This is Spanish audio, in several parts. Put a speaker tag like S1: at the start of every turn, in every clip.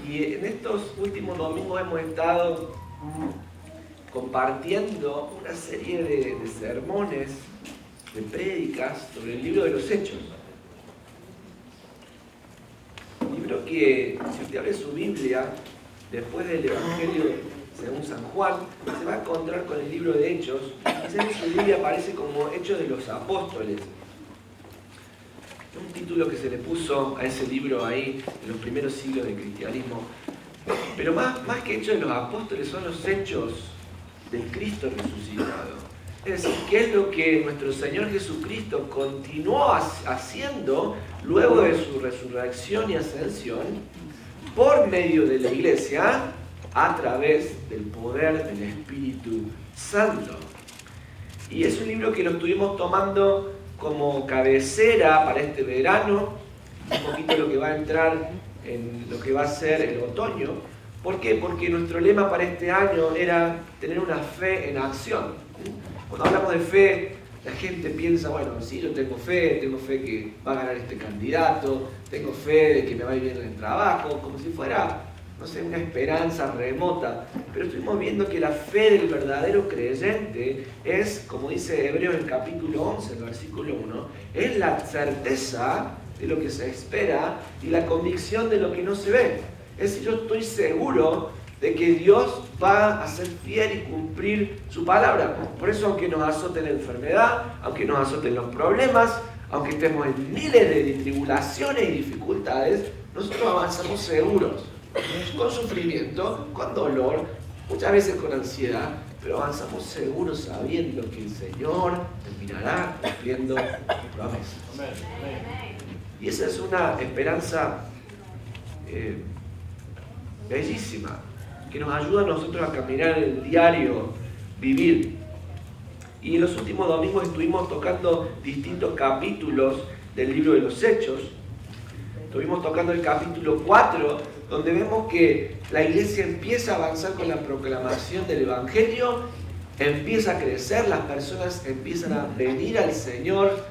S1: Y en estos últimos domingos hemos estado compartiendo una serie de sermones, de prédicas sobre el libro de los Hechos. Un libro que, si usted abre su Biblia, después del Evangelio según San Juan, se va a encontrar con el libro de Hechos. Quizás en su Biblia aparece como Hechos de los Apóstoles. Un título que se le puso a ese libro ahí en los primeros siglos del cristianismo. Pero más que Hechos de los Apóstoles son los hechos del Cristo resucitado. Es decir, qué es lo que nuestro Señor Jesucristo continuó haciendo luego de su resurrección y ascensión por medio de la Iglesia a través del poder del Espíritu Santo. Y es un libro que lo estuvimos tomando como cabecera para este verano, un poquito lo que va a entrar en lo que va a ser el otoño. ¿Por qué? Porque nuestro lema para este año era tener una fe en acción. Cuando hablamos de fe, la gente piensa, bueno, sí, yo tengo fe que va a ganar este candidato, tengo fe de que me va a ir bien en el trabajo, como si fuera, no sé, una esperanza remota. Pero estuvimos viendo que la fe del verdadero creyente es, como dice Hebreos en el capítulo 11, el versículo 1, es la certeza de lo que se espera y la convicción de lo que no se ve. Es decir, yo estoy seguro de que Dios va a ser fiel y cumplir su palabra. Por eso, aunque nos azote la enfermedad, aunque nos azoten los problemas, aunque estemos en miles de tribulaciones y dificultades, nosotros avanzamos seguros, con sufrimiento, con dolor, muchas veces con ansiedad, pero avanzamos seguros sabiendo que el Señor terminará cumpliendo su promesa. Y esa es una esperanza bellísima, que nos ayuda a nosotros a caminar en el diario vivir. Y en los últimos domingos estuvimos tocando distintos capítulos del libro de los Hechos. Estuvimos tocando el capítulo 4, donde vemos que la iglesia empieza a avanzar con la proclamación del Evangelio, empieza a crecer, las personas empiezan a venir al Señor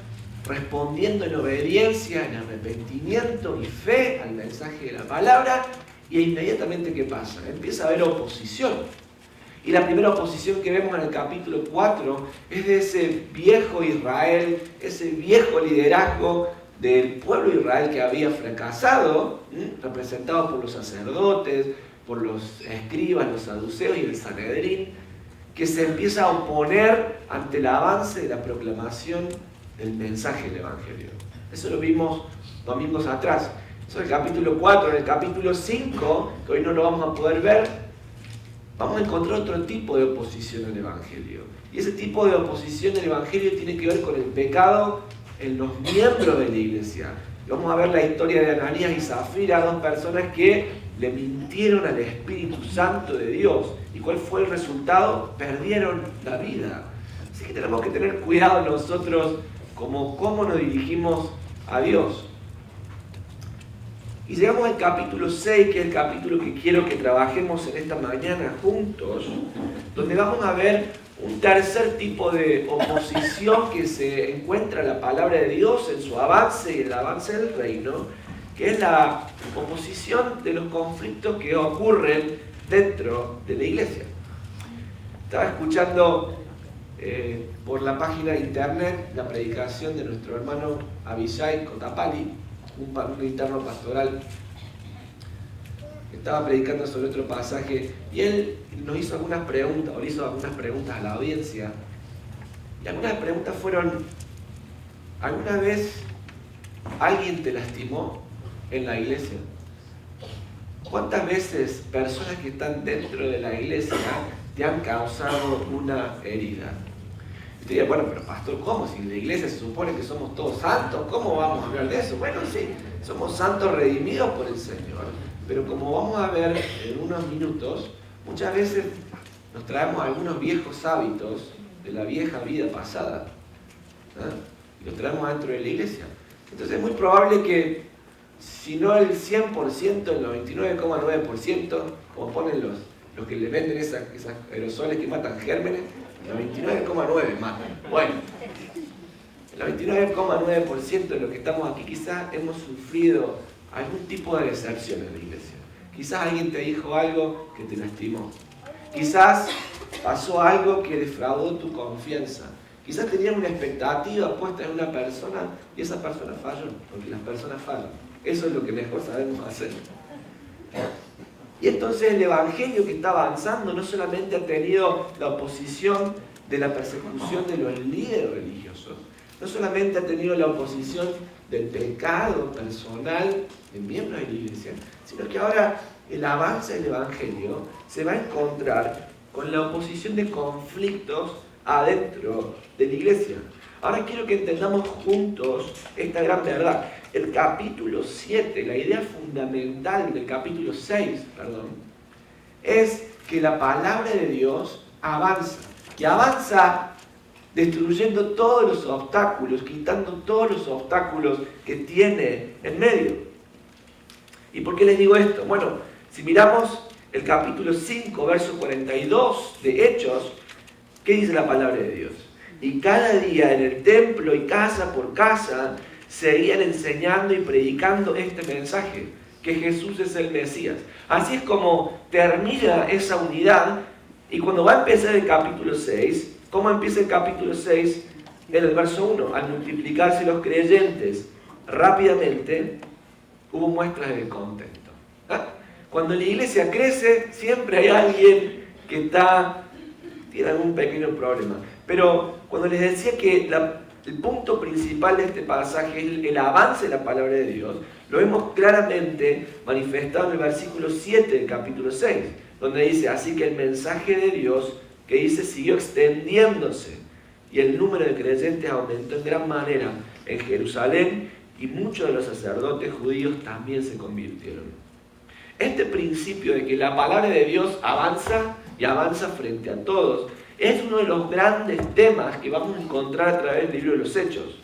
S1: respondiendo en obediencia, en arrepentimiento y fe al mensaje de la palabra. Y inmediatamente, ¿qué pasa? Empieza a haber oposición. Y la primera oposición que vemos en el capítulo 4 es de ese viejo Israel, ese viejo liderazgo del pueblo de Israel que había fracasado, representado por los sacerdotes, por los escribas, los saduceos y el Sanedrín, que se empieza a oponer ante el avance de la proclamación del mensaje del Evangelio. Eso lo vimos domingos atrás. Eso es el capítulo 4. En el capítulo 5, que hoy no lo vamos a poder ver, vamos a encontrar otro tipo de oposición al Evangelio. Y ese tipo de oposición al Evangelio tiene que ver con el pecado en los miembros de la iglesia. Y vamos a ver la historia de Ananías y Zafira, dos personas que le mintieron al Espíritu Santo de Dios. ¿Y cuál fue el resultado? Perdieron la vida. Así que tenemos que tener cuidado nosotros cómo nos dirigimos a Dios. Y llegamos al capítulo 6, que es el capítulo que quiero que trabajemos en esta mañana juntos, donde vamos a ver un tercer tipo de oposición que se encuentra en la palabra de Dios en su avance y el avance del reino, que es la oposición de los conflictos que ocurren dentro de la iglesia. Estaba escuchando por la página de internet la predicación de nuestro hermano Abishai Kotapali, un interno pastoral, estaba predicando sobre otro pasaje y él nos hizo algunas preguntas, o le hizo algunas preguntas a la audiencia, y algunas preguntas fueron: ¿alguna vez alguien te lastimó en la iglesia? ¿Cuántas veces personas que están dentro de la iglesia te han causado una herida? Y te diría, bueno, pero pastor, ¿cómo? Si en la iglesia se supone que somos todos santos, ¿cómo vamos a hablar de eso? Bueno, sí, somos santos redimidos por el Señor, pero como vamos a ver en unos minutos, muchas veces nos traemos algunos viejos hábitos de la vieja vida pasada, y los traemos dentro de la iglesia. Entonces es muy probable que, si no el 100%, el 99,9%, como ponen los que le venden esas aerosoles que matan gérmenes, el 99,9% matan. Bueno, el 99,9% de los que estamos aquí quizás hemos sufrido algún tipo de deserción en la iglesia. Quizás alguien te dijo algo que te lastimó. Quizás pasó algo que defraudó tu confianza. Quizás tenías una expectativa puesta en una persona y esa persona falló, porque las personas fallan. Eso es lo que mejor sabemos hacer. Y entonces el Evangelio que está avanzando no solamente ha tenido la oposición de la persecución de los líderes religiosos, no solamente ha tenido la oposición del pecado personal de miembros de la iglesia, sino que ahora el avance del Evangelio se va a encontrar con la oposición de conflictos adentro de la iglesia. Ahora quiero que entendamos juntos esta gran verdad. El capítulo 7, la idea fundamental del capítulo 6, es que la palabra de Dios avanza. Y avanza destruyendo todos los obstáculos, quitando todos los obstáculos que tiene en medio. ¿Y por qué les digo esto? Bueno, si miramos el capítulo 5, verso 42 de Hechos, ¿qué dice la palabra de Dios? Y cada día en el templo y casa por casa seguían enseñando y predicando este mensaje, que Jesús es el Mesías. Así es como termina esa unidad. Y cuando va a empezar el capítulo 6, ¿cómo empieza el capítulo 6? En el verso 1, al multiplicarse los creyentes rápidamente, hubo muestras de descontento. Cuando la iglesia crece, siempre hay alguien que tiene algún pequeño problema. Pero cuando les decía que el punto principal de este pasaje es el avance de la palabra de Dios, lo vemos claramente manifestado en el versículo 7 del capítulo 6, donde dice, así que el mensaje de Dios, que dice, siguió extendiéndose, y el número de creyentes aumentó en gran manera en Jerusalén, y muchos de los sacerdotes judíos también se convirtieron. Este principio de que la palabra de Dios avanza y avanza frente a todos, es uno de los grandes temas que vamos a encontrar a través del libro de los Hechos.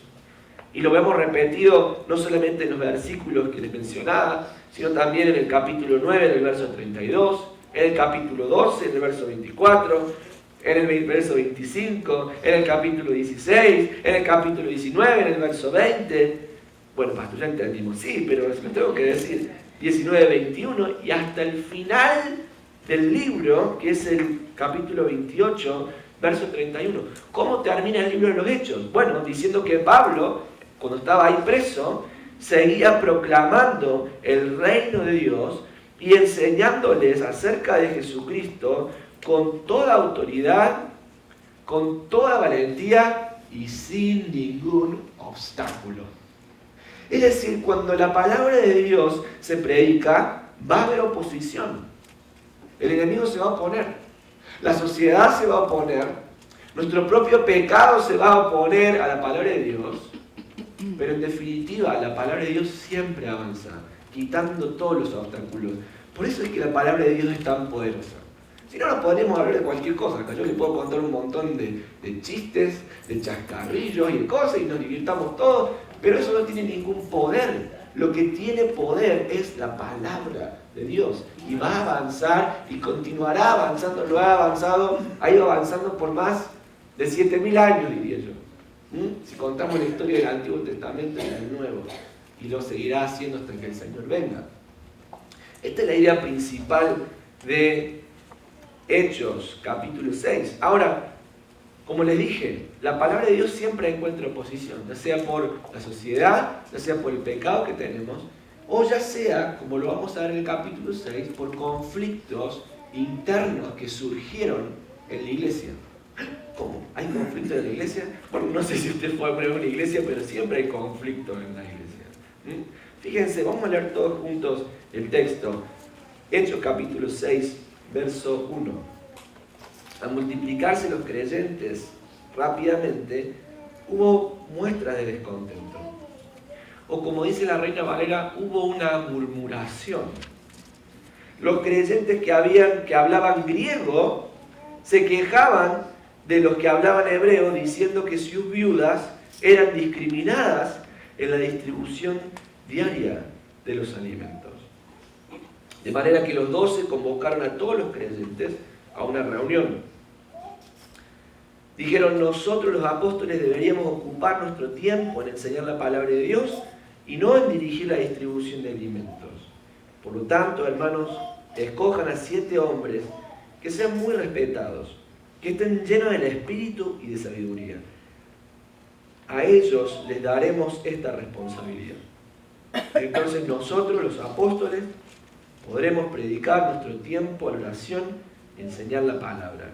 S1: Y lo vemos repetido no solamente en los versículos que les mencionaba, sino también en el capítulo 9, en el verso 32, en el capítulo 12, en el verso 24, en el verso 25, en el capítulo 16, en el capítulo 19, en el verso 20. Bueno, pastor, ya entendimos, sí, pero les tengo que decir 19, 21 y hasta el final del libro, que es el capítulo 28, verso 31. ¿Cómo termina el libro de los Hechos? Bueno, diciendo que Pablo, cuando estaba ahí preso, seguía proclamando el reino de Dios y enseñándoles acerca de Jesucristo con toda autoridad, con toda valentía y sin ningún obstáculo. Es decir, cuando la palabra de Dios se predica, va a haber oposición. El enemigo se va a oponer, la sociedad se va a oponer, nuestro propio pecado se va a oponer a la palabra de Dios, pero en definitiva la palabra de Dios siempre avanza, quitando todos los obstáculos. Por eso es que la palabra de Dios es tan poderosa. Si no, nos podríamos hablar de cualquier cosa. Yo les puedo contar un montón de chistes, de chascarrillos y de cosas y nos divirtamos todos, pero eso no tiene ningún poder. Lo que tiene poder es la palabra de Dios y va a avanzar y continuará avanzando, lo ha avanzado, ha ido avanzando por más de 7.000 años, diría yo. Si contamos la historia del Antiguo Testamento y del Nuevo, y lo seguirá haciendo hasta que el Señor venga. Esta es la idea principal de Hechos, capítulo 6. Ahora, como les dije, la palabra de Dios siempre encuentra oposición, ya sea por la sociedad, ya sea por el pecado que tenemos, o ya sea, como lo vamos a ver en el capítulo 6, por conflictos internos que surgieron en la iglesia. ¿Cómo? ¿Hay conflictos en la iglesia? Bueno, no sé si usted fue a poner una iglesia, pero siempre hay conflictos en la iglesia. Fíjense, vamos a leer todos juntos el texto. Hechos capítulo 6, verso 1. Al multiplicarse los creyentes rápidamente, hubo muestras de descontento. O como dice la Reina Valera, hubo una murmuración. Los creyentes que hablaban griego se quejaban de los que hablaban hebreo, diciendo que sus viudas eran discriminadas en la distribución diaria de los alimentos. De manera que los 12 convocaron a todos los creyentes a una reunión. Dijeron, nosotros los apóstoles deberíamos ocupar nuestro tiempo en enseñar la palabra de Dios y no en dirigir la distribución de alimentos. Por lo tanto, hermanos, escojan a 7 hombres que sean muy respetados, que estén llenos del espíritu y de sabiduría. A ellos les daremos esta responsabilidad. Entonces nosotros, los apóstoles, podremos predicar nuestro tiempo a la oración y enseñar la palabra.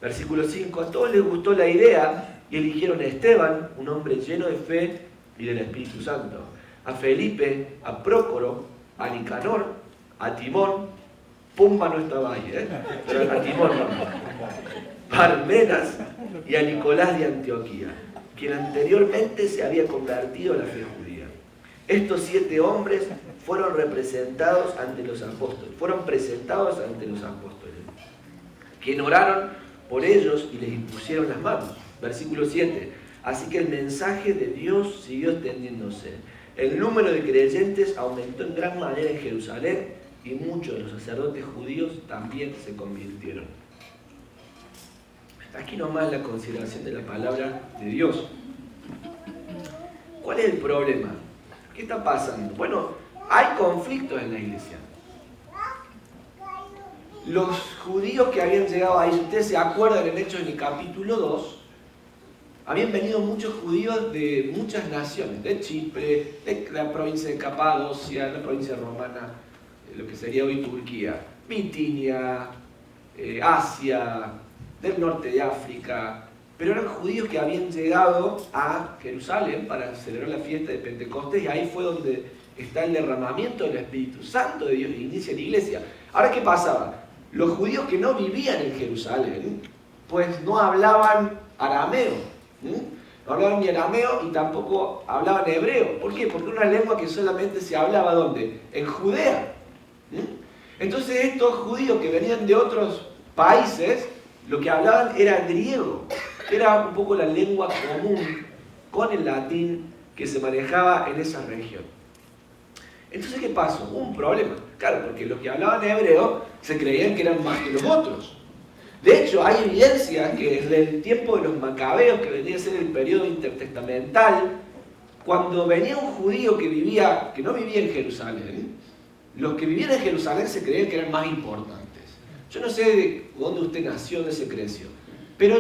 S1: Versículo 5. A todos les gustó la idea y eligieron a Esteban, un hombre lleno de fe y del Espíritu Santo. A Felipe, a Prócoro, a Nicanor, a Timón, Pumba no estaba ahí, pero a Timón no. Parmenas y a Nicolás de Antioquía, quien anteriormente se había convertido a la fe judía. Estos 7 hombres fueron presentados ante los apóstoles, quien oraron por ellos y les impusieron las manos. Versículo 7. Así que el mensaje de Dios siguió extendiéndose. El número de creyentes aumentó en gran manera en Jerusalén y muchos de los sacerdotes judíos también se convirtieron. Hasta aquí nomás la consideración de la palabra de Dios. ¿Cuál es el problema? ¿Qué está pasando? Bueno, hay conflictos en la iglesia. Los judíos que habían llegado ahí, si ustedes se acuerdan en Hechos en el capítulo 2, habían venido muchos judíos de muchas naciones, de Chipre, de la provincia de Capadocia, la provincia romana, lo que sería hoy Turquía, Bitinia, Asia, del norte de África, pero eran judíos que habían llegado a Jerusalén para celebrar la fiesta de Pentecostés, y ahí fue donde está el derramamiento del Espíritu Santo de Dios y inicia la iglesia. Ahora, ¿qué pasaba? Los judíos que no vivían en Jerusalén, pues no hablaban arameo, no hablaban ni arameo y tampoco hablaban hebreo. ¿Por qué? Porque era una lengua que solamente se hablaba ¿dónde? En Judea. Entonces estos judíos que venían de otros países, lo que hablaban era griego, que era un poco la lengua común con el latín que se manejaba en esa región. Entonces, ¿qué pasó? Hubo un problema. Claro, porque los que hablaban hebreo se creían que eran más que los otros. De hecho, hay evidencia que en el tiempo de los macabeos, que vendría a ser el periodo intertestamental, cuando venía un judío que no vivía en Jerusalén, los que vivían en Jerusalén se creían que eran más importantes. Yo no sé de dónde usted nació, dónde se creció, pero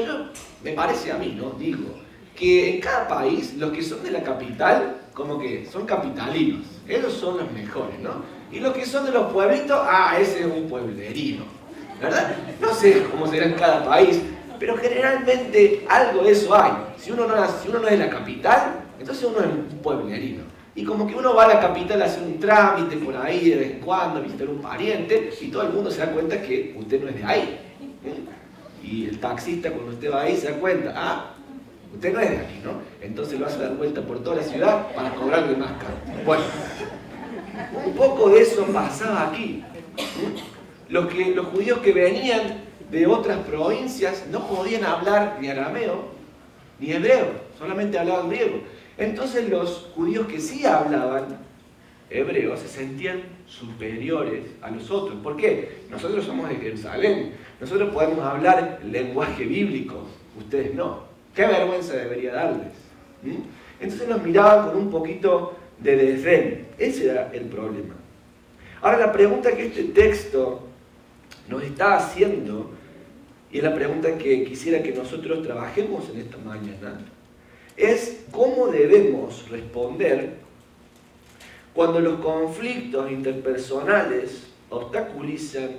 S1: me parece a mí, ¿no? Digo, que en cada país, los que son de la capital, como que son capitalinos, esos son los mejores, ¿no? Y los que son de los pueblitos, ese es un pueblerino, ¿verdad? No sé cómo será en cada país, pero generalmente algo de eso hay. Si uno no es de la capital, entonces uno es un pueblerino. Y como que uno va a la capital a hacer un trámite por ahí de vez en cuando, a visitar un pariente, y todo el mundo se da cuenta que usted no es de ahí. Y el taxista, cuando usted va ahí, se da cuenta, usted no es de aquí, ¿no? Entonces lo hace dar vuelta por toda la ciudad para cobrarle más caro. Bueno, un poco de eso pasaba aquí. Los judíos que venían de otras provincias no podían hablar ni arameo ni hebreo, solamente hablaban griego. Entonces los judíos que sí hablaban hebreo se sentían superiores a los otros. ¿Por qué? Nosotros somos de Jerusalén, nosotros podemos hablar el lenguaje bíblico, ustedes no. ¿Qué vergüenza debería darles? Entonces nos miraban con un poquito de desdén. Ese era el problema. Ahora la pregunta que este texto nos está haciendo, y es la pregunta que quisiera que nosotros trabajemos en esta mañana, es cómo debemos responder cuando los conflictos interpersonales obstaculizan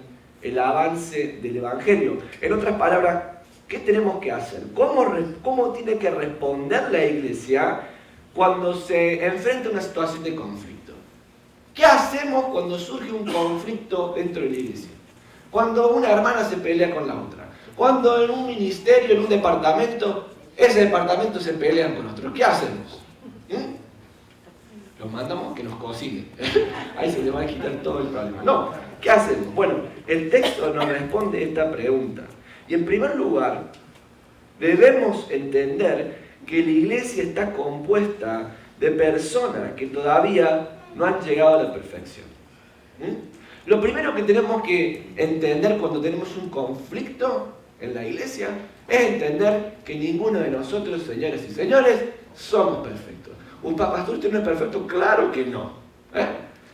S1: el avance del Evangelio. En otras palabras, ¿qué tenemos que hacer? ¿Cómo tiene que responder la iglesia cuando se enfrenta a una situación de conflicto? ¿Qué hacemos cuando surge un conflicto dentro de la iglesia? Cuando una hermana se pelea con la otra. Cuando en un ministerio, en un departamento, ese departamento se pelea con otro. ¿Qué hacemos? Los mandamos que nos cocinen. Ahí se le va a quitar todo el problema. No, ¿qué hacemos? Bueno, el texto nos responde esta pregunta. Y en primer lugar, debemos entender que la iglesia está compuesta de personas que todavía no han llegado a la perfección. Lo primero que tenemos que entender cuando tenemos un conflicto en la iglesia es entender que ninguno de nosotros, señores y señores, somos perfectos. ¿Un pastor usted no es perfecto? Claro que no.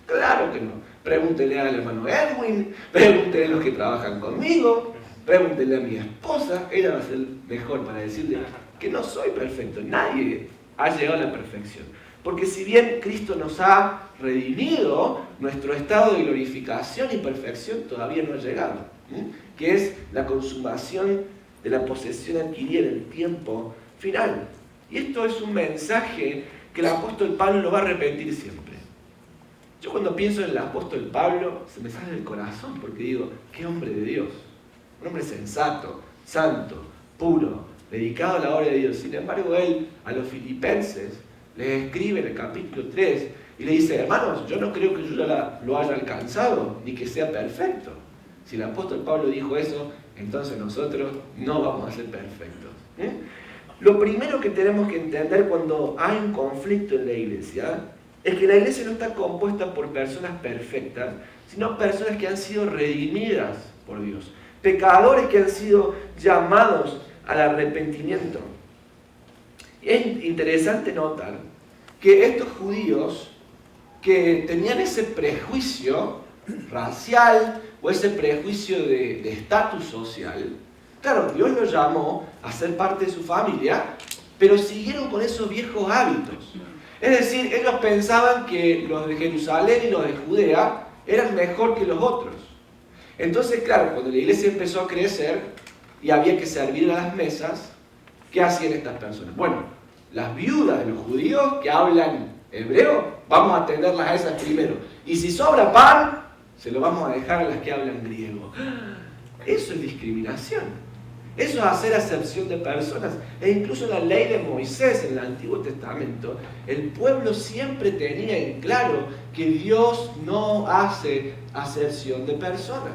S1: Claro que no. pregúntenle al hermano Edwin, pregúntenle a los que trabajan conmigo, pregúntenle a mi esposa, ella va a ser mejor para decirle que no soy perfecto, nadie ha llegado a la perfección. Porque si bien Cristo nos ha redimido, nuestro estado de glorificación y perfección todavía no ha llegado, que es la consumación de la posesión adquirida en el tiempo final. Y esto es un mensaje que el apóstol Pablo lo va a repetir siempre. Yo cuando pienso en el apóstol Pablo, se me sale del corazón porque digo, qué hombre de Dios, un hombre sensato, santo, puro, dedicado a la obra de Dios. Sin embargo, él a los filipenses les escribe en el capítulo 3 y le dice, hermanos, yo no creo que yo ya lo haya alcanzado, ni que sea perfecto. Si el apóstol Pablo dijo eso, entonces nosotros no vamos a ser perfectos. Lo primero que tenemos que entender cuando hay un conflicto en la iglesia es que la iglesia no está compuesta por personas perfectas, sino personas que han sido redimidas por Dios, pecadores que han sido llamados al arrepentimiento. Es interesante notar que estos judíos que tenían ese prejuicio racial o ese prejuicio de estatus social, claro, Dios los llamó a ser parte de su familia, pero siguieron con esos viejos hábitos. Es decir, ellos pensaban que los de Jerusalén y los de Judea eran mejor que los otros. Entonces, claro, cuando la iglesia empezó a crecer y había que servir a las mesas, ¿qué hacían estas personas? Bueno, las viudas de los judíos que hablan hebreo, vamos a atenderlas a esas primero. Y si sobra pan, se lo vamos a dejar a las que hablan griego. Eso es discriminación. Eso es hacer acepción de personas. E incluso en la ley de Moisés, en el Antiguo Testamento, el pueblo siempre tenía en claro que Dios no hace acepción de personas.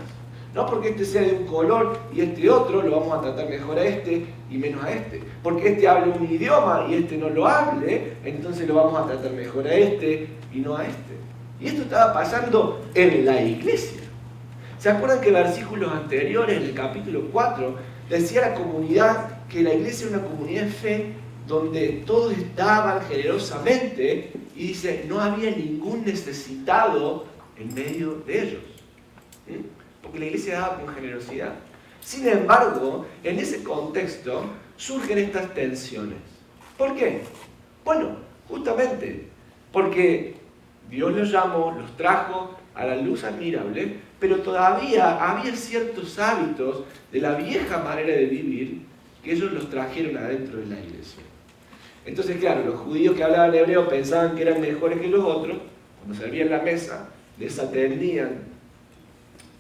S1: No porque este sea de un color y este otro, lo vamos a tratar mejor a este y menos a este. Porque este hable un idioma y este no lo hable, entonces lo vamos a tratar mejor a este y no a este. Y esto estaba pasando en la iglesia. ¿Se acuerdan que versículos anteriores, en el capítulo 4, decía la comunidad que la iglesia era una comunidad de fe donde todos daban generosamente y dice, no había ningún necesitado en medio de ellos? Porque la iglesia daba con generosidad. Sin embargo, en ese contexto surgen estas tensiones. ¿Por qué? Bueno, justamente porque Dios los llamó, los trajo a la luz admirable, pero todavía había ciertos hábitos de la vieja manera de vivir que ellos los trajeron adentro de la iglesia. Entonces, claro, los judíos que hablaban hebreo pensaban que eran mejores que los otros. Cuando servían la mesa, desatendían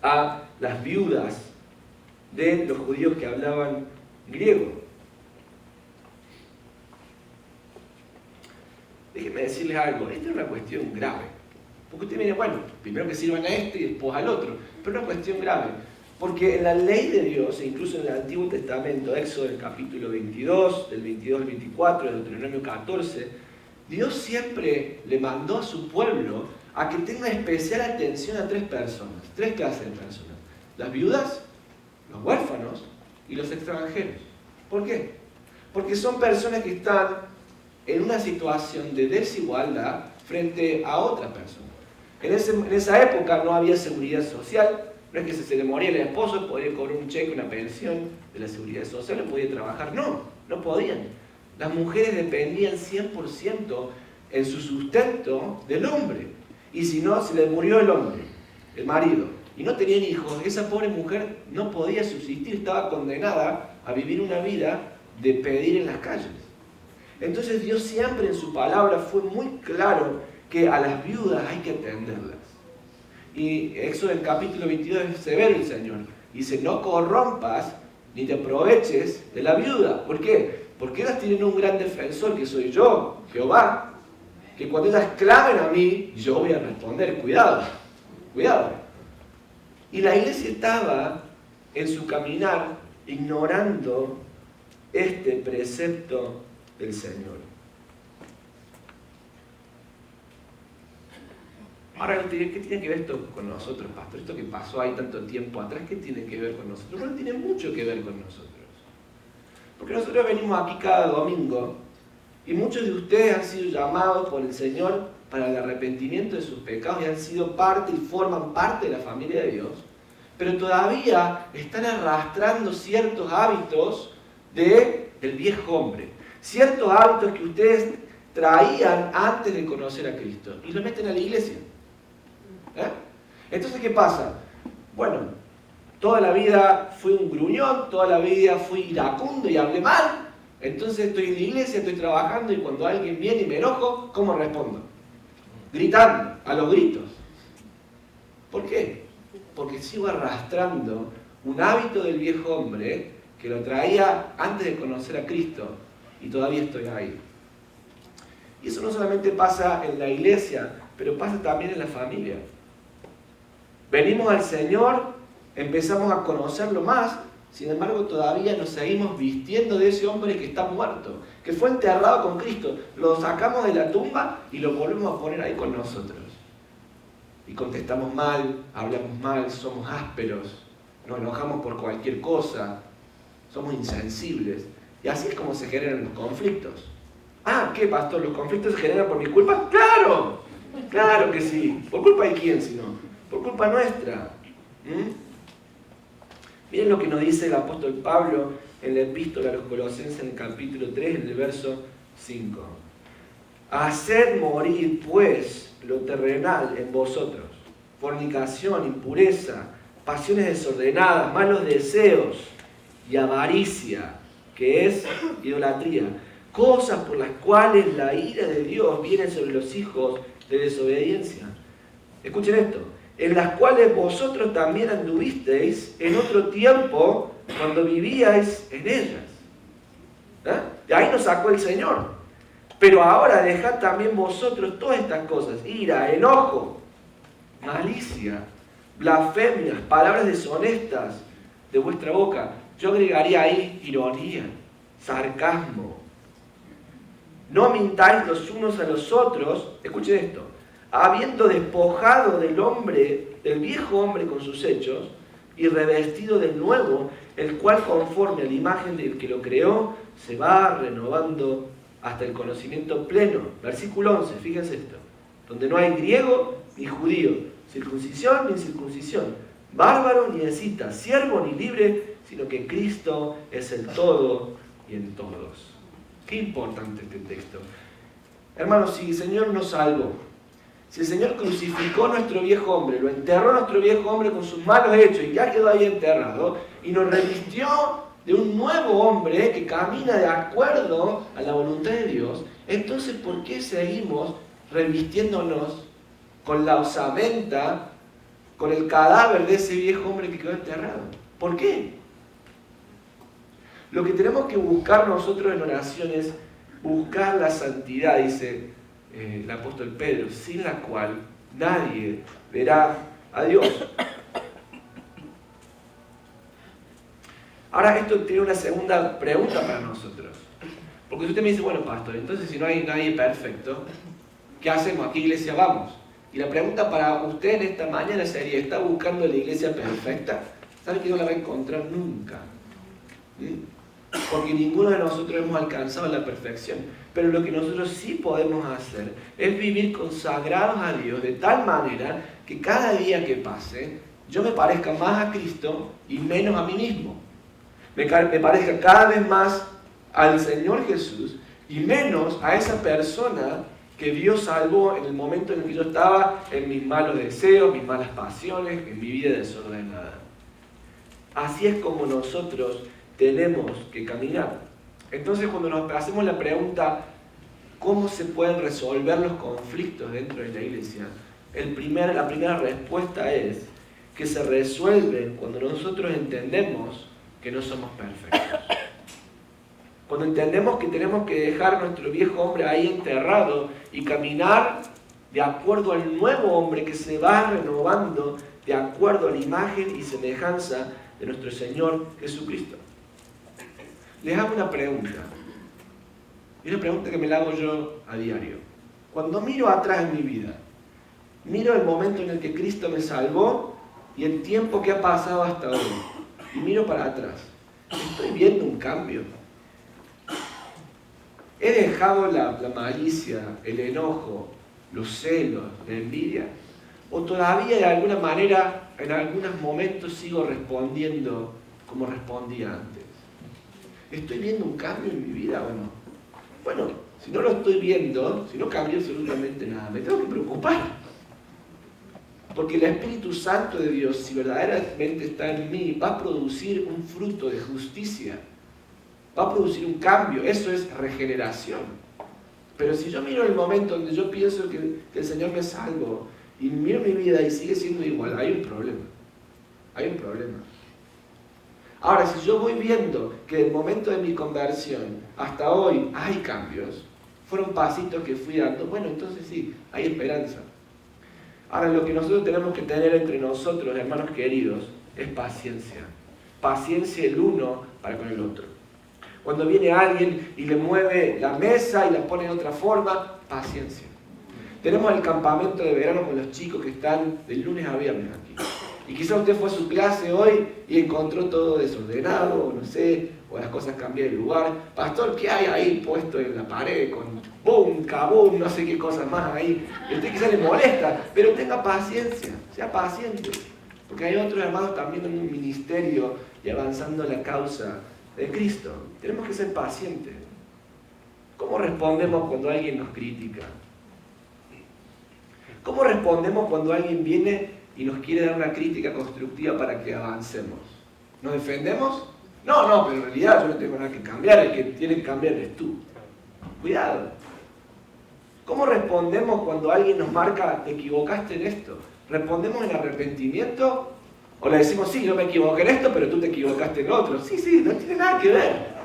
S1: a las viudas de los judíos que hablaban griego. Déjenme decirles algo, esta es una cuestión grave. Porque usted mira, bueno, primero que sirvan a este y después al otro. Pero es una cuestión grave. Porque en la ley de Dios, e incluso en el Antiguo Testamento, Éxodo del capítulo 22, del 22 al 24, del Deuteronomio 14, Dios siempre le mandó a su pueblo a que tenga especial atención a tres personas, tres clases de personas. Las viudas, los huérfanos y los extranjeros. ¿Por qué? Porque son personas que están en una situación de desigualdad frente a otras personas. En esa época no había seguridad social, no es que si se le moría el esposo podía cobrar un cheque, una pensión de la seguridad social, no podía trabajar, no podían. Las mujeres dependían 100% en su sustento del hombre. Y si no, se le murió el hombre, el marido, y no tenían hijos, esa pobre mujer no podía subsistir, estaba condenada a vivir una vida de pedir en las calles. Entonces Dios siempre en su palabra fue muy claro que a las viudas hay que atenderlas. Y Éxodo en capítulo 22 es severo el Señor. Dice, no corrompas ni te aproveches de la viuda. ¿Por qué? Porque ellas tienen un gran defensor que soy yo, Jehová. Que cuando ellas clamen a mí, yo voy a responder. Cuidado, cuidado. Y la iglesia estaba en su caminar ignorando este precepto del Señor. Ahora, ¿qué tiene que ver esto con nosotros, pastor? Esto que pasó ahí tanto tiempo atrás, ¿qué tiene que ver con nosotros? Bueno, tiene mucho que ver con nosotros. Porque nosotros venimos aquí cada domingo Y muchos de ustedes han sido llamados por el Señor para el arrepentimiento de sus pecados y han sido parte y forman parte de la familia de Dios, pero todavía están arrastrando ciertos hábitos del viejo hombre, ciertos hábitos que ustedes traían antes de conocer a Cristo y los meten a la iglesia. Entonces, ¿qué pasa? Bueno, toda la vida fui un gruñón, toda la vida fui iracundo y hablé mal. Entonces estoy en la iglesia, estoy trabajando y cuando alguien viene y me enojo, ¿cómo respondo? Gritando, a los gritos. ¿Por qué? Porque sigo arrastrando un hábito del viejo hombre que lo traía antes de conocer a Cristo y todavía estoy ahí. Y eso no solamente pasa en la iglesia, pero pasa también en la familia. Venimos al Señor, empezamos a conocerlo más, sin embargo todavía nos seguimos vistiendo de ese hombre que está muerto, que fue enterrado con Cristo. Lo sacamos de la tumba y lo volvemos a poner ahí con nosotros. Y contestamos mal, hablamos mal, somos ásperos, nos enojamos por cualquier cosa, somos insensibles. Y así es como se generan los conflictos. Ah, ¿qué, pastor? ¿Los conflictos se generan por mi culpa? ¡Claro! ¡Claro que sí! ¿Por culpa de quién, si no? Por culpa nuestra. Miren lo que nos dice el apóstol Pablo en la epístola a los Colosenses en el capítulo 3, en el verso 5. Haced morir, pues, lo terrenal en vosotros: fornicación, impureza, pasiones desordenadas, malos deseos y avaricia, que es idolatría, cosas por las cuales la ira de Dios viene sobre los hijos de desobediencia. Escuchen esto: en las cuales vosotros también anduvisteis en otro tiempo cuando vivíais en ellas. De ahí nos sacó el Señor. Pero ahora dejad también vosotros todas estas cosas: ira, enojo, malicia, blasfemias, palabras deshonestas de vuestra boca. Yo agregaría ahí ironía, sarcasmo. No mintáis los unos a los otros, escuchen esto, habiendo despojado del viejo hombre con sus hechos, y revestido del nuevo, el cual conforme a la imagen del que lo creó, se va renovando hasta el conocimiento pleno. Versículo 11, fíjense esto: donde no hay griego ni judío, circuncisión ni incircuncisión, bárbaro ni escita, siervo ni libre, sino que Cristo es el todo y en todos. Qué importante este texto. Hermanos, si el Señor nos salvó, si el Señor crucificó a nuestro viejo hombre, lo enterró a nuestro viejo hombre con sus malos hechos y ya quedó ahí enterrado, y nos revistió de un nuevo hombre que camina de acuerdo a la voluntad de Dios, entonces ¿por qué seguimos revistiéndonos con la osamenta, con el cadáver de ese viejo hombre que quedó enterrado? ¿Por qué? Lo que tenemos que buscar nosotros en oración es buscar la santidad, dice el apóstol Pedro, sin la cual nadie verá a Dios. Ahora, esto tiene una segunda pregunta para nosotros. Porque si usted me dice, bueno, pastor, entonces si no hay nadie perfecto, ¿qué hacemos? ¿A qué iglesia vamos? Y la pregunta para usted en esta mañana sería: ¿está buscando la iglesia perfecta? ¿Sabe que no la va a encontrar nunca? Porque ninguno de nosotros hemos alcanzado la perfección. Pero lo que nosotros sí podemos hacer es vivir consagrados a Dios de tal manera que cada día que pase yo me parezca más a Cristo y menos a mí mismo. Me parezca cada vez más al Señor Jesús y menos a esa persona que Dios salvó en el momento en el que yo estaba en mis malos deseos, mis malas pasiones, en mi vida desordenada. Así es como nosotros tenemos que caminar. Entonces, cuando nos hacemos la pregunta ¿cómo se pueden resolver los conflictos dentro de la iglesia? La primera respuesta es que se resuelven cuando nosotros entendemos que no somos perfectos. Cuando entendemos que tenemos que dejar nuestro viejo hombre ahí enterrado y caminar de acuerdo al nuevo hombre que se va renovando de acuerdo a la imagen y semejanza de nuestro Señor Jesucristo. Les hago una pregunta. Y una pregunta que me la hago yo a diario. Cuando miro atrás en mi vida, miro el momento en el que Cristo me salvó y el tiempo que ha pasado hasta hoy, y miro para atrás, ¿estoy viendo un cambio? ¿He dejado la malicia, el enojo, los celos, la envidia? ¿O todavía de alguna manera, en algunos momentos, sigo respondiendo como respondía antes? ¿Estoy viendo un cambio en mi vida o no? Bueno, si no lo estoy viendo, si no cambio absolutamente nada, me tengo que preocupar. Porque el Espíritu Santo de Dios, si verdaderamente está en mí, va a producir un fruto de justicia. Va a producir un cambio. Eso es regeneración. Pero si yo miro el momento donde yo pienso que el Señor me salvó y miro mi vida y sigue siendo igual, hay un problema. Hay un problema. Ahora, si yo voy viendo que del momento de mi conversión hasta hoy hay cambios, fueron pasitos que fui dando, bueno, entonces sí, hay esperanza. Ahora, lo que nosotros tenemos que tener entre nosotros, hermanos queridos, es paciencia. Paciencia el uno para con el otro. Cuando viene alguien y le mueve la mesa y la pone de otra forma, paciencia. Tenemos el campamento de verano con los chicos que están del lunes a viernes aquí. Y quizá usted fue a su clase hoy y encontró todo desordenado, o no sé, o las cosas cambiaron de lugar. Pastor, ¿qué hay ahí puesto en la pared con boom, kaboom, no sé qué cosas más ahí? Y a usted quizá le molesta, pero tenga paciencia, sea paciente. Porque hay otros hermanos también en un ministerio y avanzando la causa de Cristo. Tenemos que ser pacientes. ¿Cómo respondemos cuando alguien nos critica? ¿Cómo respondemos cuando alguien viene y nos quiere dar una crítica constructiva para que avancemos? ¿Nos defendemos? No, pero en realidad yo no tengo nada que cambiar, el que tiene que cambiar es tú. Cuidado. ¿Cómo respondemos cuando alguien nos marca, te equivocaste en esto? ¿Respondemos en arrepentimiento? ¿O le decimos, sí, yo me equivoqué en esto, pero tú te equivocaste en otro? Sí, no tiene nada que ver.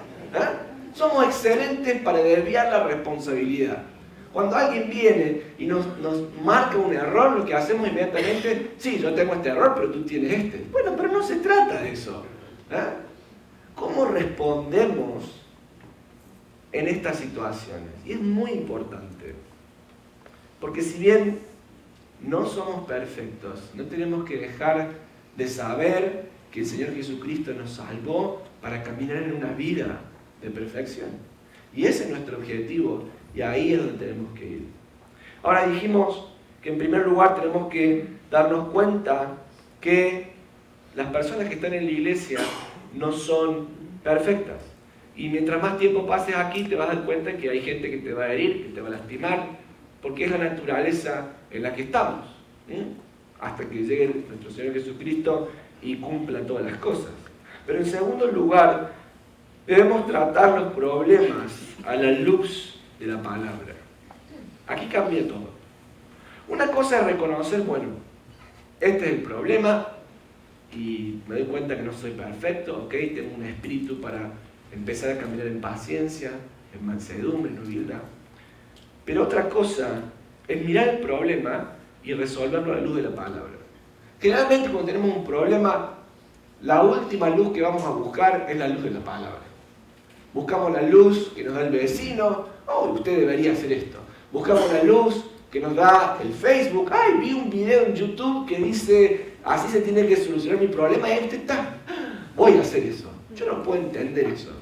S1: Somos excelentes para desviar la responsabilidad. Cuando alguien viene y nos marca un error, lo que hacemos inmediatamente, sí, yo tengo este error, pero tú tienes este. Bueno, pero no se trata de eso. ¿Cómo respondemos en estas situaciones? Y es muy importante. Porque si bien no somos perfectos, no tenemos que dejar de saber que el Señor Jesucristo nos salvó para caminar en una vida de perfección. Y ese es nuestro objetivo. Y ahí es donde tenemos que ir. Ahora dijimos que en primer lugar tenemos que darnos cuenta que las personas que están en la iglesia no son perfectas. Y mientras más tiempo pases aquí te vas a dar cuenta que hay gente que te va a herir, que te va a lastimar, porque es la naturaleza en la que estamos. Hasta que llegue nuestro Señor Jesucristo y cumpla todas las cosas. Pero en segundo lugar, debemos tratar los problemas a la luz de la palabra. Aquí cambia todo. Una cosa es reconocer, bueno, este es el problema y me doy cuenta que no soy perfecto, ok, tengo un espíritu para empezar a caminar en paciencia, en mansedumbre, en humildad. Pero otra cosa es mirar el problema y resolverlo a la luz de la palabra. Generalmente cuando tenemos un problema, la última luz que vamos a buscar es la luz de la palabra. Buscamos la luz que nos da el vecino, usted debería hacer esto. Buscamos la luz que nos da el Facebook, vi un video en YouTube que dice, así se tiene que solucionar mi problema, y ahí usted está, voy a hacer eso. Yo no puedo entender eso.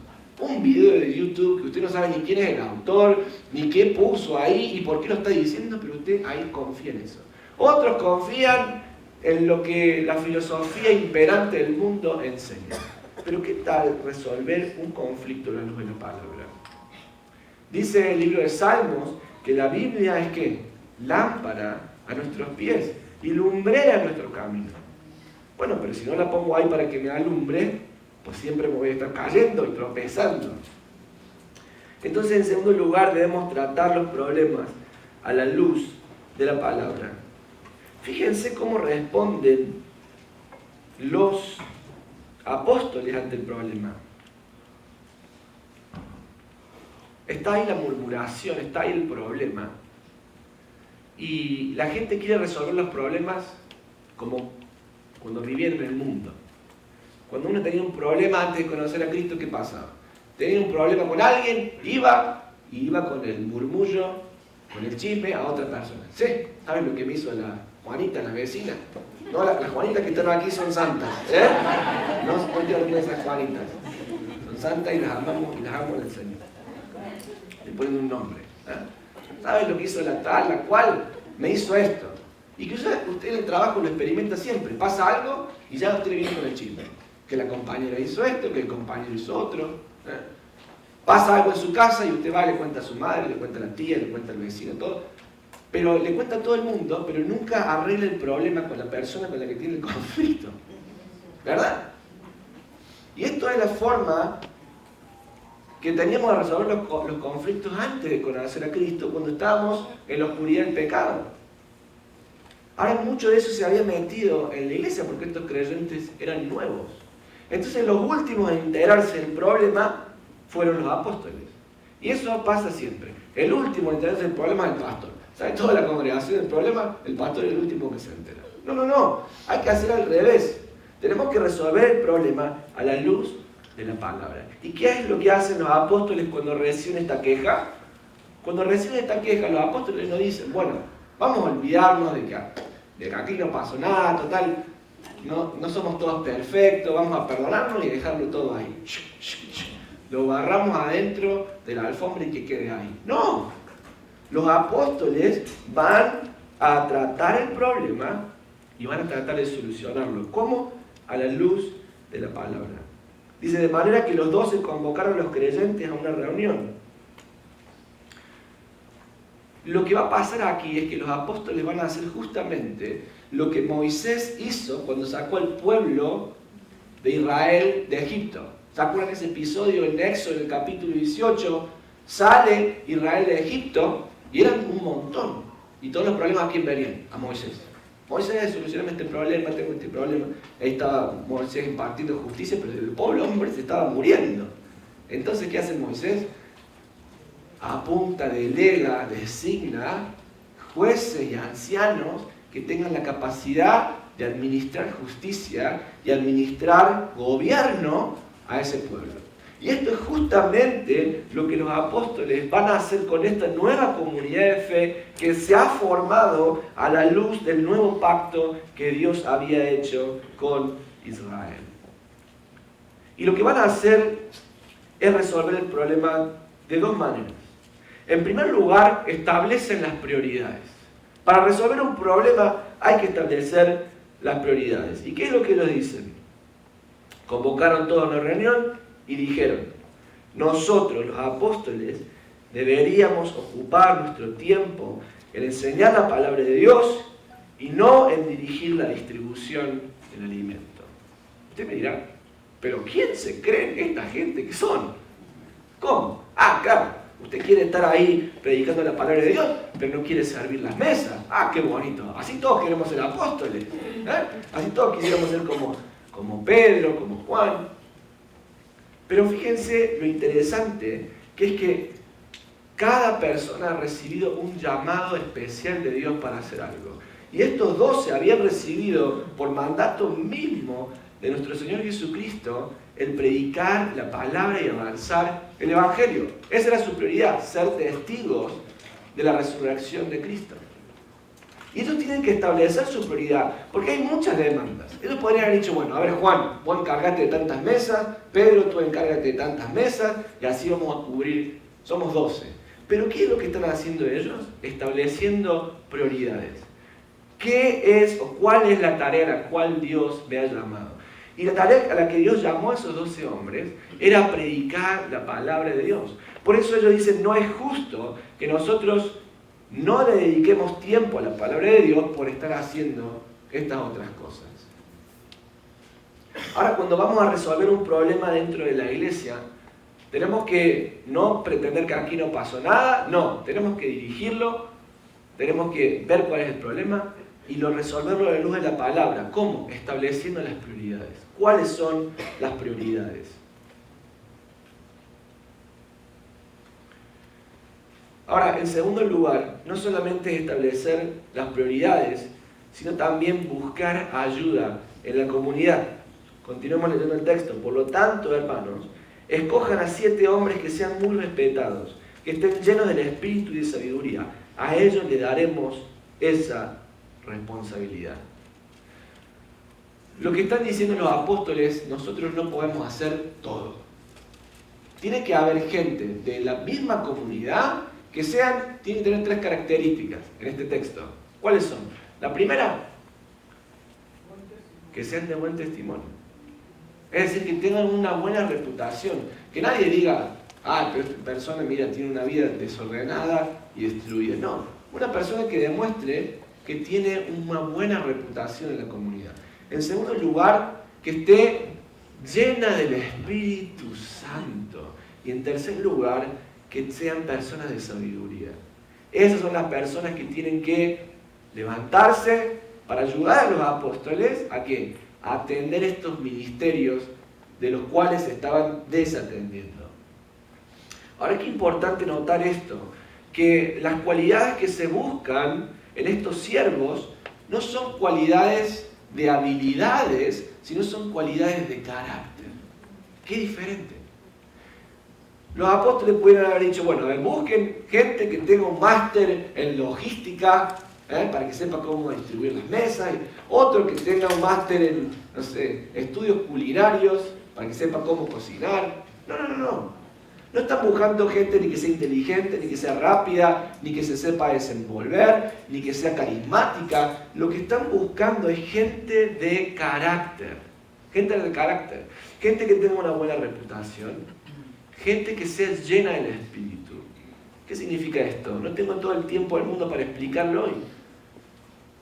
S1: Un video de YouTube que usted no sabe ni quién es el autor, ni qué puso ahí, y por qué lo está diciendo, pero usted ahí confía en eso. Otros confían en lo que la filosofía imperante del mundo enseña. Pero ¿qué tal resolver un conflicto a la luz de la palabra? Dice el libro de Salmos que la Biblia es ¿qué? Lámpara a nuestros pies y lumbrera a nuestro camino. Bueno, pero si no la pongo ahí para que me alumbre, pues siempre me voy a estar cayendo y tropezando. Entonces, en segundo lugar, debemos tratar los problemas a la luz de la palabra. Fíjense cómo responden los apóstoles ante el problema. Está ahí la murmuración, está ahí el problema. Y la gente quiere resolver los problemas como cuando vivían en el mundo. Cuando uno tenía un problema antes de conocer a Cristo, ¿qué pasaba? Tenía un problema con alguien, iba con el murmullo, con el chisme a otra persona. ¿Sí? ¿Saben lo que me hizo la Juanita, la vecina? No, las Juanitas que están aquí son santas. No se puede olvidar de esas Juanitas. Son santas y las amamos y las amo en el Señor. le ponen un nombre. ¿Sabes lo que hizo la tal, la cual? Me hizo esto. Y que usted en el trabajo lo experimenta siempre. Pasa algo y ya usted le viene con el chisme. Que la compañera hizo esto, que el compañero hizo otro. Pasa algo en su casa y usted va y le cuenta a su madre, le cuenta a la tía, le cuenta al vecino, todo. Pero le cuenta a todo el mundo, pero nunca arregla el problema con la persona con la que tiene el conflicto. ¿Verdad? Y esto es la forma que teníamos de resolver los conflictos antes de conocer a Cristo, cuando estábamos en la oscuridad del pecado. Ahora mucho de eso se había metido en la iglesia porque estos creyentes eran nuevos. Entonces los últimos en enterarse del problema fueron los apóstoles. Y eso pasa siempre. El último en enterarse del problema es el pastor. ¿Sabe toda la congregación del problema? El pastor es el último que se entera. No. Hay que hacer al revés. Tenemos que resolver el problema a la luz de la palabra. ¿Y qué es lo que hacen los apóstoles cuando reciben esta queja? Cuando reciben esta queja, los apóstoles no dicen, bueno, vamos a olvidarnos de que aquí no pasó nada, total, no somos todos perfectos, vamos a perdonarnos y dejarlo todo ahí. Lo barramos adentro de la alfombra y que quede ahí. No, los apóstoles van a tratar el problema y van a tratar de solucionarlo. ¿Cómo? A la luz de la palabra. Dice, de manera que los 12 convocaron a los creyentes a una reunión. Lo que va a pasar aquí es que los apóstoles van a hacer justamente lo que Moisés hizo cuando sacó al pueblo de Israel de Egipto. ¿Se acuerdan ese episodio en Éxodo, en el capítulo 18? Sale Israel de Egipto y eran un montón. Y todos los problemas a quién venían, a Moisés. Moisés, solucioname este problema, tengo este problema. Ahí estaba Moisés impartiendo justicia, pero el pobre hombre se estaba muriendo. Entonces, ¿qué hace Moisés? Apunta, delega, designa jueces y ancianos que tengan la capacidad de administrar justicia y administrar gobierno a ese pueblo. Y esto es justamente lo que los apóstoles van a hacer con esta nueva comunidad de fe que se ha formado a la luz del nuevo pacto que Dios había hecho con Israel. Y lo que van a hacer es resolver el problema de dos maneras. En primer lugar, establecen las prioridades. Para resolver un problema hay que establecer las prioridades. ¿Y qué es lo que ellos dicen? Convocaron todos a una reunión y dijeron, nosotros los apóstoles deberíamos ocupar nuestro tiempo en enseñar la palabra de Dios y no en dirigir la distribución del alimento. Usted me dirá, ¿pero quién se creen esta gente que son? ¿Cómo? Claro, usted quiere estar ahí predicando la palabra de Dios, pero no quiere servir las mesas. Qué bonito. Así todos queremos ser apóstoles. Así todos quisiéramos ser como Pedro, como Juan. Pero fíjense lo interesante, que es que cada persona ha recibido un llamado especial de Dios para hacer algo. Y estos 12 habían recibido por mandato mismo de nuestro Señor Jesucristo el predicar la palabra y avanzar el Evangelio. Esa era su prioridad, ser testigos de la resurrección de Cristo. Y ellos tienen que establecer su prioridad, porque hay muchas demandas. Ellos podrían haber dicho, bueno, a ver Juan, vos encárgate de tantas mesas, Pedro, tú encárgate de tantas mesas, y así vamos a cubrir, somos 12. Pero ¿qué es lo que están haciendo ellos? Estableciendo prioridades. ¿Qué es o cuál es la tarea a la cual Dios me ha llamado? Y la tarea a la que Dios llamó a esos 12 hombres era predicar la palabra de Dios. Por eso ellos dicen, no es justo que nosotros no le dediquemos tiempo a la palabra de Dios por estar haciendo estas otras cosas. Ahora, cuando vamos a resolver un problema dentro de la iglesia, tenemos que no pretender que aquí no pasó nada, no, tenemos que dirigirlo, tenemos que ver cuál es el problema y resolverlo a la luz de la palabra. ¿Cómo? Estableciendo las prioridades. ¿Cuáles son las prioridades? Ahora, en segundo lugar, no solamente es establecer las prioridades, sino también buscar ayuda en la comunidad. Continuemos leyendo el texto. Por lo tanto, hermanos, escojan a 7 hombres que sean muy respetados, que estén llenos del espíritu y de sabiduría. A ellos le daremos esa responsabilidad. Lo que están diciendo los apóstoles, nosotros no podemos hacer todo. tiene que haber gente de la misma comunidad que tienen que tener 3 características en este texto. ¿Cuáles son? La primera, que sean de buen testimonio. Es decir, que tengan una buena reputación. Que nadie diga, pero esta persona, mira, tiene una vida desordenada y destruida. No, una persona que demuestre que tiene una buena reputación en la comunidad. En segundo lugar, que esté llena del Espíritu Santo. Y en tercer lugar, que sean personas de sabiduría. Esas son las personas que tienen que levantarse para ayudar a los apóstoles ¿a qué? A atender estos ministerios de los cuales se estaban desatendiendo. Ahora, qué importante notar esto, que las cualidades que se buscan en estos siervos no son cualidades de habilidades, sino son cualidades de carácter. Qué diferente. Los apóstoles pudieron haber dicho, bueno, busquen gente que tenga un máster en logística, para que sepa cómo distribuir las mesas, otro que tenga un máster en, no sé, estudios culinarios, para que sepa cómo cocinar. No. No están buscando gente ni que sea inteligente, ni que sea rápida, ni que se sepa desenvolver, ni que sea carismática. Lo que están buscando es gente de carácter. Gente de carácter. Gente que tenga una buena reputación. Gente que sea llena del Espíritu. ¿Qué significa esto? No tengo todo el tiempo del mundo para explicarlo hoy.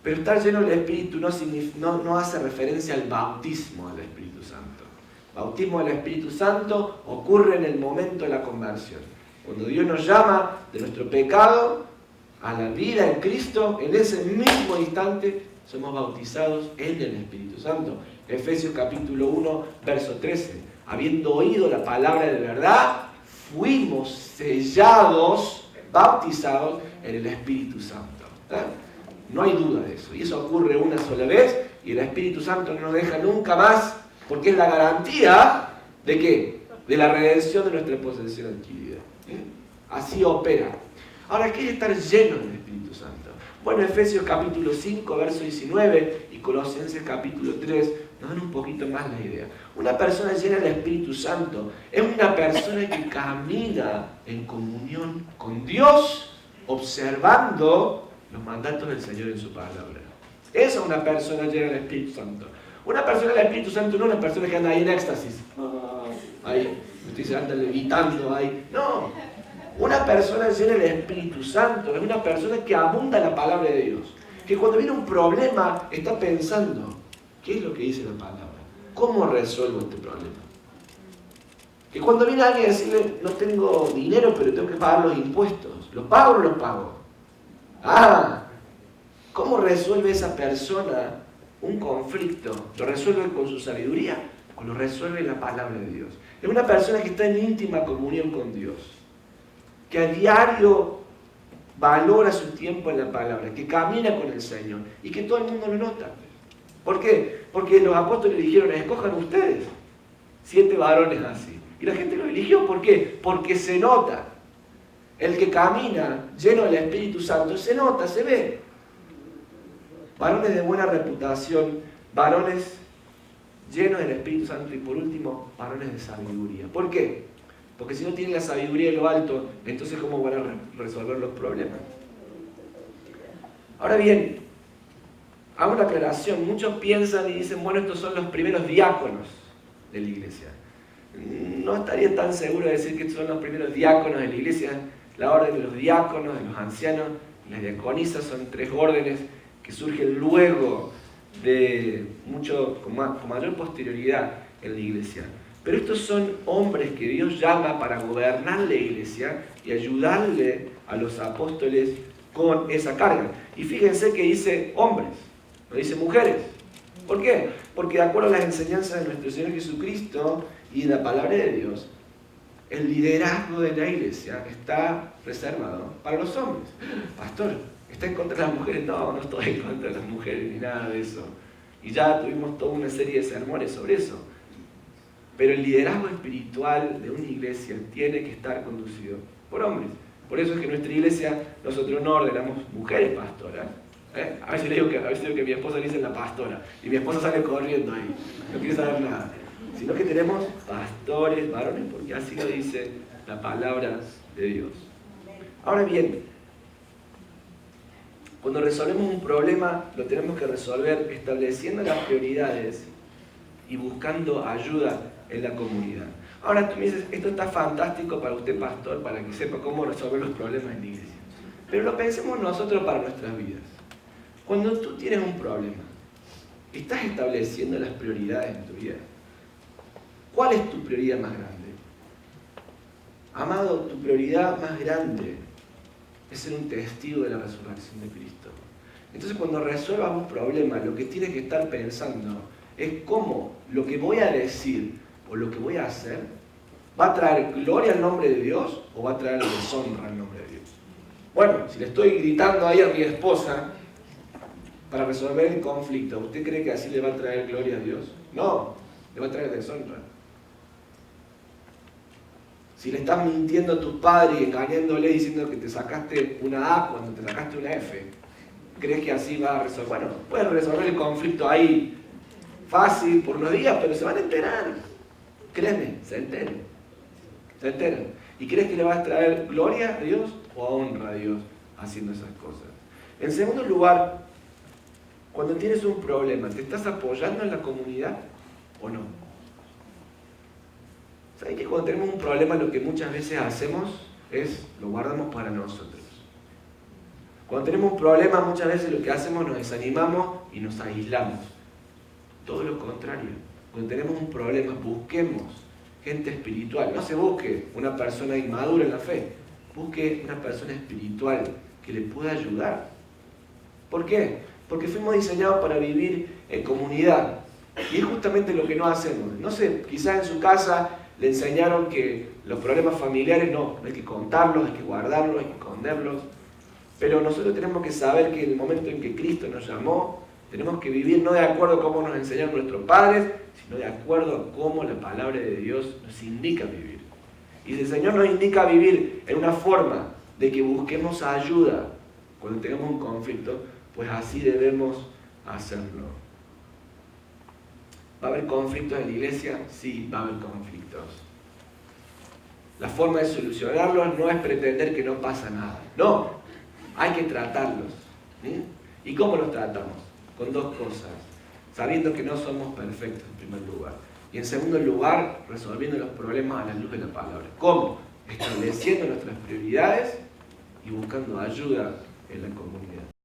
S1: Pero estar lleno del Espíritu no hace referencia al bautismo del Espíritu Santo. El bautismo del Espíritu Santo ocurre en el momento de la conversión. Cuando Dios nos llama de nuestro pecado a la vida en Cristo, en ese mismo instante somos bautizados en el Espíritu Santo. Efesios capítulo 1, verso 13. Habiendo oído la palabra de verdad, fuimos sellados, bautizados en el Espíritu Santo. No hay duda de eso. Y eso ocurre una sola vez y el Espíritu Santo no nos deja nunca más, porque es la garantía ¿de qué? De la redención de nuestra posesión adquirida. Así opera. Ahora, ¿qué es estar lleno del Espíritu Santo? Bueno, Efesios capítulo 5, verso 19 y Colosenses capítulo 3 nos dan un poquito más la idea. Una persona llena del Espíritu Santo es una persona que camina en comunión con Dios, observando los mandatos del Señor en su palabra. Esa es una persona llena del Espíritu Santo. Una persona del Espíritu Santo no es una persona que anda ahí en éxtasis. Ahí, usted se anda levitando ahí. No. Una persona llena del Espíritu Santo es una persona que abunda la palabra de Dios. Que cuando viene un problema está pensando, ¿qué es lo que dice la palabra? ¿Cómo resuelvo este problema? Que cuando viene alguien a decirle, no tengo dinero, pero tengo que pagar los impuestos. ¿Los pago o no los pago? ¿Cómo resuelve esa persona un conflicto? ¿Lo resuelve con su sabiduría o lo resuelve la palabra de Dios? Es una persona que está en íntima comunión con Dios, que a diario valora su tiempo en la palabra, que camina con el Señor y que todo el mundo lo nota. ¿Por qué? Porque los apóstoles dijeron, escojan ustedes 7 varones así. Y la gente lo eligió, ¿por qué? Porque se nota. El que camina lleno del Espíritu Santo se nota, se ve. Varones de buena reputación, varones llenos del Espíritu Santo y por último, varones de sabiduría. ¿Por qué? Porque si no tienen la sabiduría de lo alto, entonces ¿cómo van a resolver los problemas? Ahora bien, hago una aclaración. Muchos piensan y dicen, bueno, estos son los primeros diáconos de la iglesia. No estaría tan seguro de decir que estos son los primeros diáconos de la iglesia. La orden de los diáconos, de los ancianos y las diaconisas son 3 órdenes que surgen luego de con mayor posterioridad en la iglesia. Pero estos son hombres que Dios llama para gobernar la iglesia y ayudarle a los apóstoles con esa carga. Y fíjense que dice hombres, no dice mujeres. ¿Por qué? Porque de acuerdo a las enseñanzas de nuestro Señor Jesucristo y de la palabra de Dios, el liderazgo de la iglesia está reservado para los hombres. Pastor, ¿está en contra de las mujeres? No estoy en contra de las mujeres ni nada de eso. Y ya tuvimos toda una serie de sermones sobre eso. Pero el liderazgo espiritual de una iglesia tiene que estar conducido por hombres. Por eso es que en nuestra iglesia nosotros no ordenamos mujeres pastoras. A veces digo que mi esposa le dice la pastora y mi esposa sale corriendo ahí, no quiere saber nada. sino que tenemos pastores, varones, porque así lo dice la palabra de Dios. Ahora bien, cuando resolvemos un problema, lo tenemos que resolver estableciendo las prioridades y buscando ayuda en la comunidad. Ahora tú me dices, esto está fantástico para usted, pastor, para que sepa cómo resolver los problemas en la iglesia. Pero lo pensemos nosotros para nuestras vidas. Cuando tú tienes un problema, ¿estás estableciendo las prioridades en tu vida? ¿Cuál es tu prioridad más grande? Amado, tu prioridad más grande es ser un testigo de la resurrección de Cristo. Entonces, cuando resuelvas un problema, lo que tienes que estar pensando es cómo lo que voy a decir o lo que voy a hacer va a traer gloria al nombre de Dios o va a traer deshonra al nombre de Dios. Bueno, si le estoy gritando ahí a mi esposa para resolver el conflicto, ¿usted cree que así le va a traer gloria a Dios? No, le va a traer deshonra. Si le estás mintiendo a tu padre y engañándole diciendo que te sacaste una A cuando te sacaste una F, ¿crees que así va a resolver? Bueno, pueden resolver el conflicto ahí fácil por unos días, pero se van a enterar. Créeme, se enteran. Se enteran. ¿Y crees que le vas a traer gloria a Dios o honra a Dios haciendo esas cosas? En segundo lugar, cuando tienes un problema, ¿te estás apoyando en la comunidad o no? ¿Saben que cuando tenemos un problema lo que muchas veces hacemos es lo guardamos para nosotros? Cuando tenemos un problema muchas veces lo que hacemos nos desanimamos y nos aislamos. Todo lo contrario. Cuando tenemos un problema busquemos gente espiritual. No se busque una persona inmadura en la fe. Busque una persona espiritual que le pueda ayudar. ¿Por qué? Porque fuimos diseñados para vivir en comunidad. Y es justamente lo que no hacemos. No sé, quizás en su casa le enseñaron que los problemas familiares no hay que contarlos, hay que guardarlos, hay que esconderlos. Pero nosotros tenemos que saber que en el momento en que Cristo nos llamó, tenemos que vivir no de acuerdo a cómo nos enseñaron nuestros padres, sino de acuerdo a cómo la palabra de Dios nos indica vivir. Y si el Señor nos indica vivir en una forma de que busquemos ayuda cuando tengamos un conflicto, pues así debemos hacerlo. ¿Va a haber conflictos en la iglesia? Sí, va a haber conflictos. La forma de solucionarlos no es pretender que no pasa nada. No, hay que tratarlos. ¿Sí? ¿Y cómo los tratamos? Con dos cosas. Sabiendo que no somos perfectos en primer lugar. Y en segundo lugar, resolviendo los problemas a la luz de la palabra. ¿Cómo? Estableciendo nuestras prioridades y buscando ayuda en la comunidad.